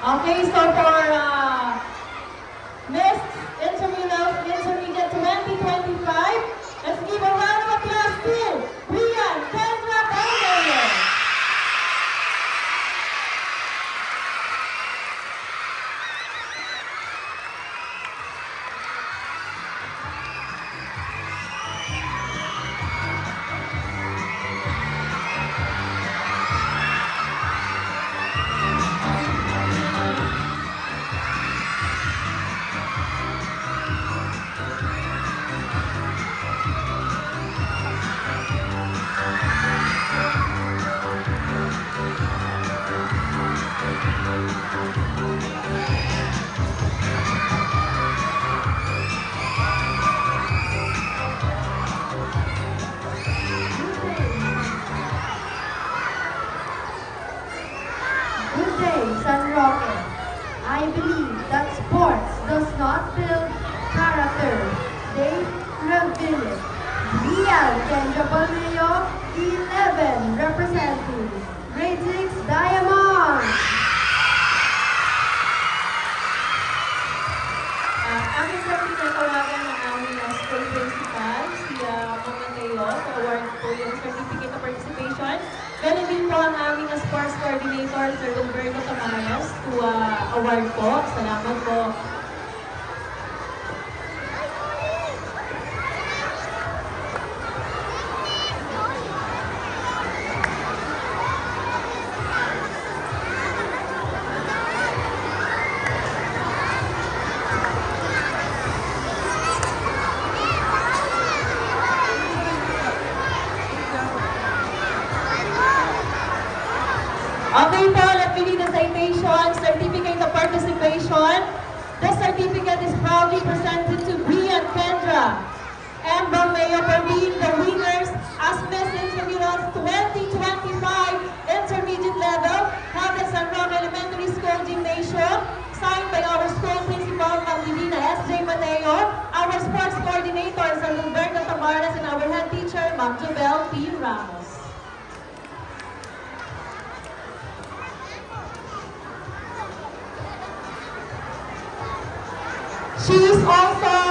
Okay, so for Miss Intermediate 2025, let's give a round of applause to Rian Kendra Bangladesh. Good day, San Roque. I believe that sports does not build character, they reveal it. Real Kendra Balmeo, 11, representing Grade 6 Diamond. Aking sa pinatawagan ng aming school principal, si Ma'am Mateo, to award po yung certificate of participation. Ganun din po ang aming sports coordinator, Sir Humberto Tamares, to award po. Salamat po. Okay po, let me read the citation, Certificate of Participation. The certificate is proudly presented to Brian Kendra and Balmeo for being the winners as Miss Intramuros 2025 Intermediate Level held at San Roque Elementary School Gymnasium, signed by our school principal, Ma'am Divina S.J. Mateo, our sports coordinator, Sir Humberto Tamares, and our head teacher, Ma'am Jobel P. Ramos. She is also